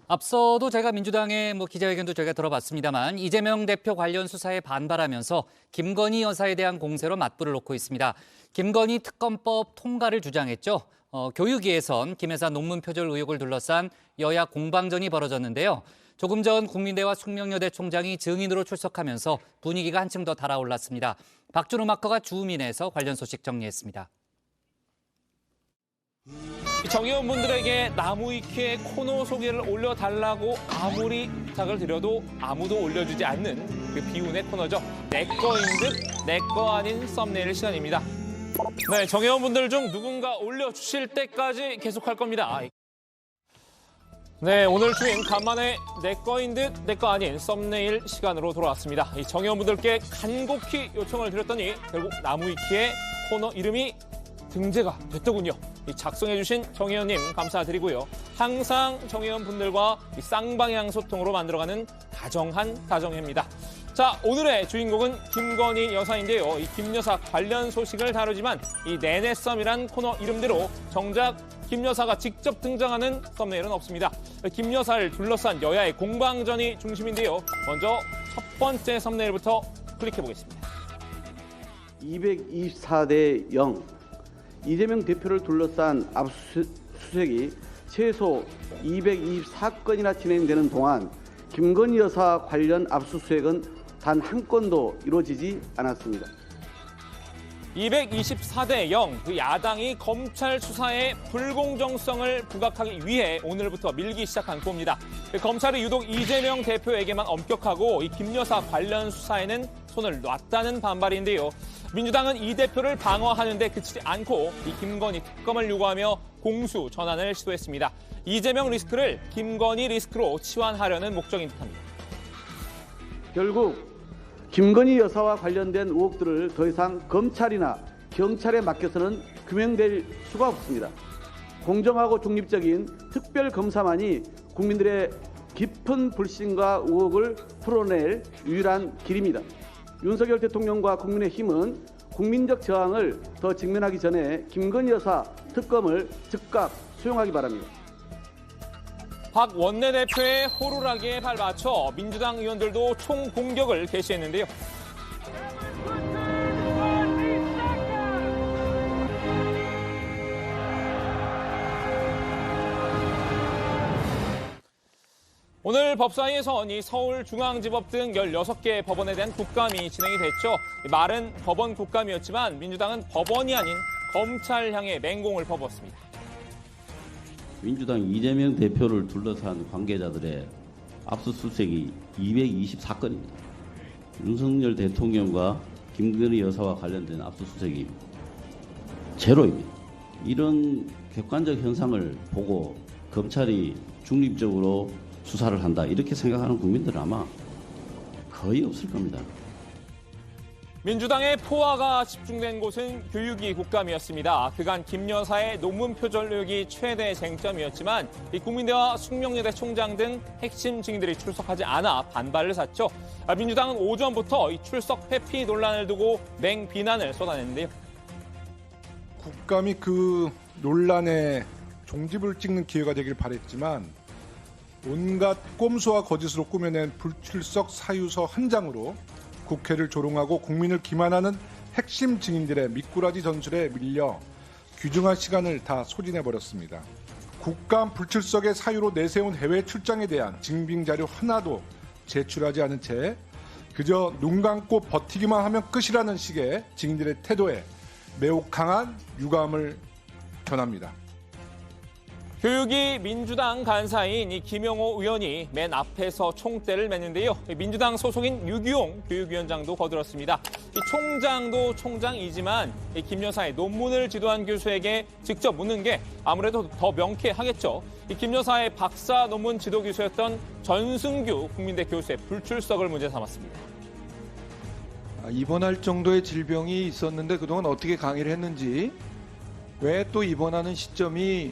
앞서도 제가 민주당의 기자회견도 저희가 들어봤습니다만 이재명 대표 관련 수사에 반발하면서 김건희 여사에 대한 공세로 맞불을 놓고 있습니다. 김건희 특검법 통과를 주장했죠. 교육위에선 김 여사 논문 표절 의혹을 둘러싼 여야 공방전이 벌어졌는데요. 조금 전 국민대와 숙명여대 총장이 증인으로 출석하면서 분위기가 한층 더 달아올랐습니다. 박준우 마커가 주민에서 관련 소식 정리했습니다. 정의원분들에게 나무위키의 코너 소개를 올려달라고 아무리 부탁을 드려도 아무도 올려주지 않는 그 비운의 코너죠. 내 거인 듯 내 거 아닌 썸네일 시간입니다. 네, 정의원분들 중 누군가 올려주실 때까지 계속할 겁니다. 네, 오늘 주인 간만에 내 거인 듯 내 거 아닌 썸네일 시간으로 돌아왔습니다. 이 정의원분들께 간곡히 요청을 드렸더니 결국 나무위키의 코너 이름이 등재가 됐더군요. 작성해주신 정의원님 감사드리고요. 항상 정의원분들과 쌍방향 소통으로 만들어가는 다정한 다정회입니다. 자, 오늘의 주인공은 김건희 여사인데요. 이 김 여사 관련 소식을 다루지만 이 내내썸이란 코너 이름대로 정작 김 여사가 직접 등장하는 썸네일은 없습니다. 김 여사를 둘러싼 여야의 공방전이 중심인데요. 먼저 첫 번째 썸네일부터 클릭해보겠습니다. 224대 0. 이재명 대표를 둘러싼 압수수색이 최소 224건이나 진행되는 동안 김건희 여사 관련 압수수색은 단 한 건도 이루어지지 않았습니다. 224대 0, 그 야당이 검찰 수사의 불공정성을 부각하기 위해 오늘부터 밀기 시작한 꼽니다. 검찰이 유독 이재명 대표에게만 엄격하고 이 김 여사 관련 수사에는 손을 놨다는 반발인데요. 민주당은 이 대표를 방어하는 데 그치지 않고 이 김건희 특검을 요구하며 공수 전환을 시도했습니다. 이재명 리스크를 김건희 리스크로 치환하려는 목적인 듯합니다. 결국 김건희 여사와 관련된 의혹들을 더 이상 검찰이나 경찰에 맡겨서는 규명될 수가 없습니다. 공정하고 중립적인 특별검사만이 국민들의 깊은 불신과 의혹을 풀어낼 유일한 길입니다. 윤석열 대통령과 국민의힘은 국민적 저항을 더 직면하기 전에 김건희 여사 특검을 즉각 수용하기 바랍니다. 박 원내대표의 호루라기에 발맞춰 민주당 의원들도 총공격을 개시했는데요. 오늘 법사위에선 이 서울중앙지법 등 16개 법원에 대한 국감이 진행이 됐죠. 말은 법원 국감이었지만 민주당은 법원이 아닌 검찰 향해 맹공을 퍼부었습니다. 민주당 이재명 대표를 둘러싼 관계자들의 압수수색이 224건입니다. 윤석열 대통령과 김건희 여사와 관련된 압수수색이 제로입니다. 이런 객관적 현상을 보고 검찰이 중립적으로 수사를 한다 이렇게 생각하는 국민들은 아마 거의 없을 겁니다. 민주당의 포화가 집중된 곳은 교육위 국감이었습니다. 그간 김 여사의 논문 표절 의혹이 최대 쟁점이었지만 이 국민대와 숙명여대 총장 등 핵심 증인들이 출석하지 않아 반발을 샀죠. 민주당은 오전부터 이 출석 회피 논란을 두고 맹비난을 쏟아냈는데요. 국감이 그 논란의 종집을 찍는 기회가 되길 바랬지만 온갖 꼼수와 거짓으로 꾸며낸 불출석 사유서 한 장으로 국회를 조롱하고 국민을 기만하는 핵심 증인들의 미꾸라지 전술에 밀려 귀중한 시간을 다 소진해버렸습니다. 국감 불출석의 사유로 내세운 해외 출장에 대한 증빙 자료 하나도 제출하지 않은 채 그저 눈 감고 버티기만 하면 끝이라는 식의 증인들의 태도에 매우 강한 유감을 전합니다. 교육위 민주당 간사인 이 김영호 의원이 맨 앞에서 총대를 맸는데요. 민주당 소속인 유기용 교육위원장도 거들었습니다. 이 총장도 총장이지만 이 김 여사의 논문을 지도한 교수에게 직접 묻는 게 아무래도 더 명쾌하겠죠. 이 김 여사의 박사 논문 지도 교수였던 전승규 국민대 교수의 불출석을 문제 삼았습니다. 입원할 정도의 질병이 있었는데 그동안 어떻게 강의를 했는지, 왜 또 입원하는 시점이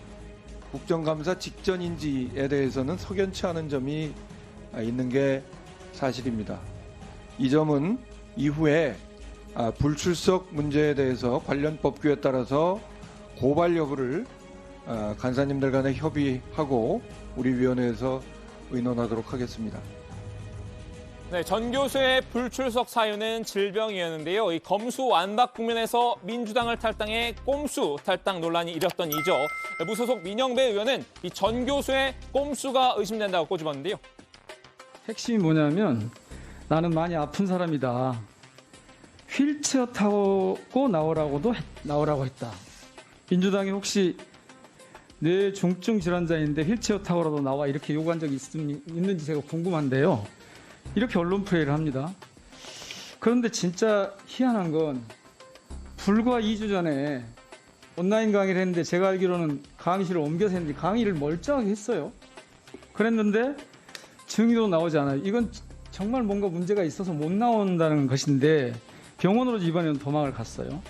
국정감사 직전인지에 대해서는 석연치 않은 점이 있는 게 사실입니다. 이 점은 이후에 불출석 문제에 대해서 관련 법규에 따라서 고발 여부를 간사님들 간에 협의하고 우리 위원회에서 의논하도록 하겠습니다. 네, 전 교수의 불출석 사유는 질병이었는데요. 이 검수 완박 국면에서 민주당을 탈당해 꼼수 탈당 논란이 일었던 이죠. 무소속 민영배 의원은 이 전 교수의 꼼수가 의심된다고 꼬집었는데요. 핵심이 뭐냐면 나는 많이 아픈 사람이다. 휠체어 타고 나오라고 했다. 민주당이 혹시 뇌 중증 질환자인데 휠체어 타고라도 나와 이렇게 요구한 적이 있는지 제가 궁금한데요. 이렇게 언론 플레이를 합니다. 그런데 진짜 희한한 건 불과 2주 전에 온라인 강의를 했는데 제가 알기로는 강의실을 옮겨서 했는데 강의를 멀쩡하게 했어요. 그랬는데 증인도 나오지 않아요. 이건 정말 뭔가 문제가 있어서 못 나온다는 것인데 병원으로 이번에는 도망을 갔어요.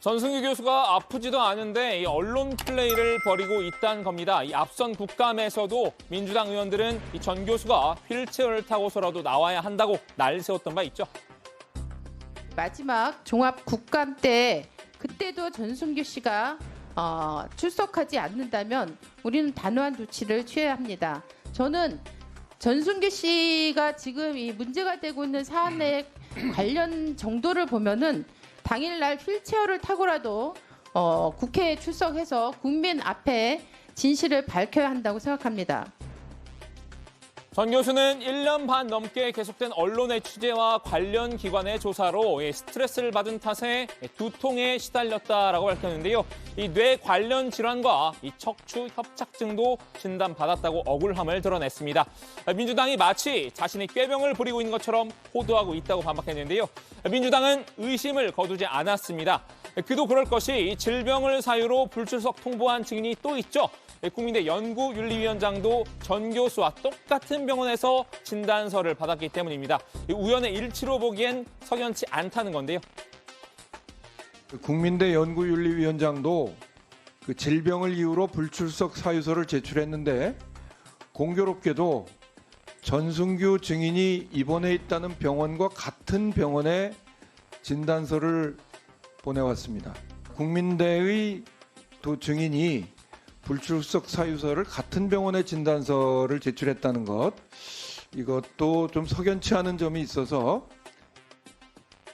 전승규 교수가 아프지도 않은데 이 언론 플레이를 벌이고 있다는 겁니다. 이 앞선 국감에서도 민주당 의원들은 이 전 교수가 휠체어를 타고서라도 나와야 한다고 날 세웠던 바 있죠. 마지막 종합 국감 때 그때도 전승규 씨가 출석하지 않는다면 우리는 단호한 조치를 취해야 합니다. 저는 전승규 씨가 지금 이 문제가 되고 있는 사안의 관련 정도를 보면은 당일날 휠체어를 타고라도 국회에 출석해서 국민 앞에 진실을 밝혀야 한다고 생각합니다. 전 교수는 1년 반 넘게 계속된 언론의 취재와 관련 기관의 조사로 스트레스를 받은 탓에 두통에 시달렸다라고 밝혔는데요. 이 뇌 관련 질환과 이 척추 협착증도 진단받았다고 억울함을 드러냈습니다. 민주당이 마치 자신이 꾀병을 부리고 있는 것처럼 호도하고 있다고 반박했는데요. 민주당은 의심을 거두지 않았습니다. 그도 그럴 것이 이 질병을 사유로 불출석 통보한 증인이 또 있죠. 국민대 연구윤리위원장도 전 교수와 똑같은 병원에서 진단서를 받았기 때문입니다. 우연의 일치로 보기엔 석연치 않다는 건데요. 국민대 연구윤리위원장도 그 질병을 이유로 불출석 사유서를 제출했는데 공교롭게도 전승규 증인이 입원해 있다는 병원과 같은 병원에 진단서를 보내왔습니다. 국민대의 두 증인이 불출석 사유서를 같은 병원의 진단서를 제출했다는 것, 이것도 좀 석연치 않은 점이 있어서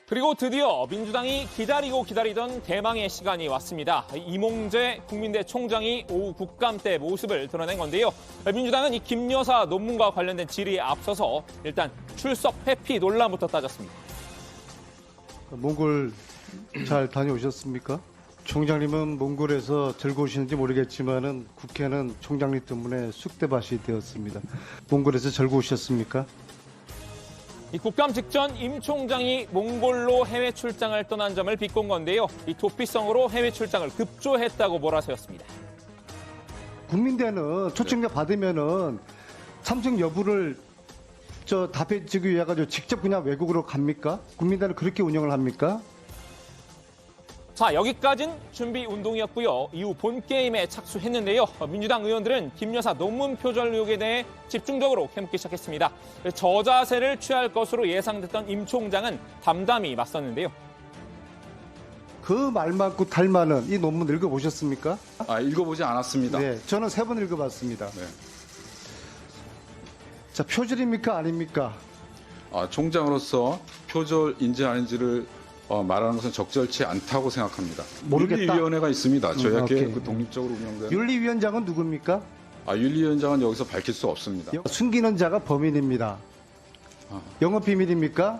그리고 드디어 민주당이 기다리던 대망의 시간이 왔습니다. 이몽재 국민대 총장이 오후 국감 때 모습을 드러낸 건데요. 민주당은 이 김 여사 논문과 관련된 질의에 앞서서 일단 출석 회피 논란부터 따졌습니다. 몽골 잘 다녀오셨습니까? 총장님은 몽골에서 즐거우시는지 모르겠지만은 국회는 총장님 때문에 쑥대밭이 되었습니다. 몽골에서 즐거우셨습니까? 이 국감 직전 임 총장이 몽골로 해외 출장을 떠난 점을 비꼰 건데요. 이 도피성으로 해외 출장을 급조했다고 몰아세웠습니다. 국민대는 초청자 받으면은 참석 여부를 답해주기 위해 가지고 직접 그냥 외국으로 갑니까? 국민대는 그렇게 운영을 합니까? 자, 여기까진 준비 운동이었고요. 이후 본 게임에 착수했는데요. 민주당 의원들은 김 여사 논문 표절 의혹에 대해 집중적으로 캐묻기 시작했습니다. 저자세를 취할 것으로 예상됐던 임 총장은 담담히 맞섰는데요. 그 말 많고 달 많은 이 논문 읽어보셨습니까? 읽어보지 않았습니다. 네, 저는 3번 읽어봤습니다. 네. 자, 표절입니까? 아닙니까? 총장으로서 표절인지 아닌지를 말하는 것은 적절치 않다고 생각합니다. 모르겠다. 윤리위원회가 있습니다. 저희에게 오케이. 그 독립적으로 운영되는. 윤리위원장은 누굽니까? 윤리위원장은 여기서 밝힐 수 없습니다. 숨기는 자가 범인입니다. 영업비밀입니까?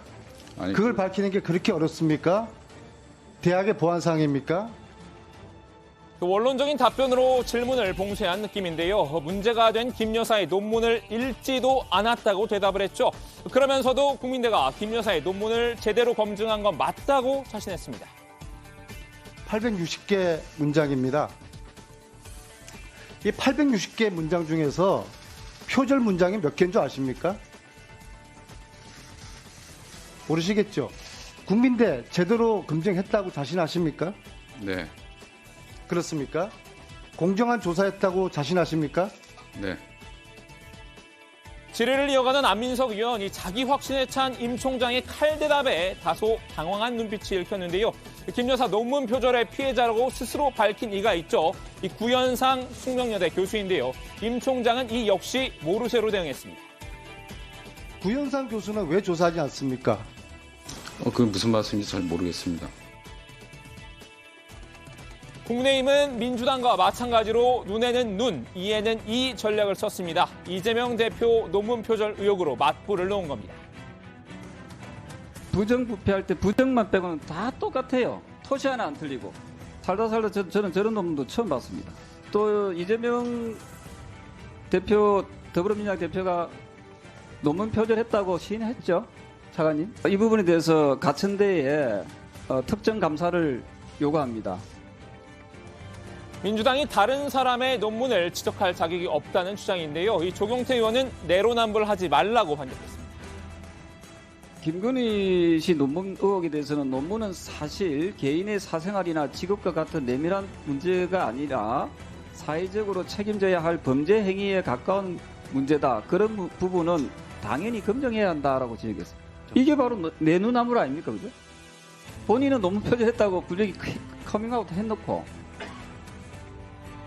아니, 그걸 밝히는 게 그렇게 어렵습니까? 대학의 보안사항입니까? 원론적인 답변으로 질문을 봉쇄한 느낌인데요. 문제가 된 김 여사의 논문을 읽지도 않았다고 대답을 했죠. 그러면서도 국민대가 김 여사의 논문을 제대로 검증한 건 맞다고 자신했습니다. 860개 문장입니다. 이 860개 문장 중에서 표절 문장이 몇 개인 줄 아십니까? 모르시겠죠? 국민대 제대로 검증했다고 자신하십니까? 네. 그렇습니까? 공정한 조사했다고 자신하십니까? 네. 질의를 이어가는 안민석 의원이 자기 확신에 찬 임 총장의 칼 대답에 다소 당황한 눈빛이 읽혔는데요. 김 여사 논문 표절의 피해자라고 스스로 밝힌 이가 있죠. 이 구현상 숙명여대 교수인데요. 임 총장은 이 역시 모르쇠로 대응했습니다. 구현상 교수는 왜 조사하지 않습니까? 그건 무슨 말씀인지 잘 모르겠습니다. 국민의힘은 민주당과 마찬가지로 눈에는 눈, 이에는 이 전략을 썼습니다. 이재명 대표 논문 표절 의혹으로 맞불을 놓은 겁니다. 부정부패할 때 부정만 빼고는 다 똑같아요. 토시 하나 안 틀리고. 살다 저는 저런 논문도 처음 봤습니다. 또 이재명 대표, 더불어민주당 대표가 논문 표절했다고 시인했죠. 차관님. 이 부분에 대해서 가천대에 특정 감사를 요구합니다. 민주당이 다른 사람의 논문을 지적할 자격이 없다는 주장인데요. 이 조경태 의원은 내로남불하지 말라고 반격했습니다. 김건희 씨 논문 의혹에 대해서는 논문은 사실 개인의 사생활이나 직업과 같은 내밀한 문제가 아니라 사회적으로 책임져야 할 범죄 행위에 가까운 문제다. 그런 부분은 당연히 검증해야 한다라고 지적했습니다. 이게 바로 내로남불 아닙니까? 그죠? 본인은 논문 표절했다고 불리기 커밍아웃 해놓고.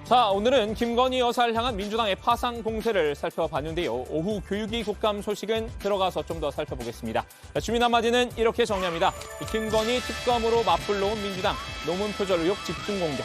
자, 오늘은 김건희 여사를 향한 민주당의 파상 공세를 살펴봤는데요. 오후 교육위 국감 소식은 들어가서 좀 더 살펴보겠습니다. 주민 한마디는 이렇게 정리합니다. 김건희 특검으로 맞불러온 민주당, 논문 표절 의혹 집중 공격.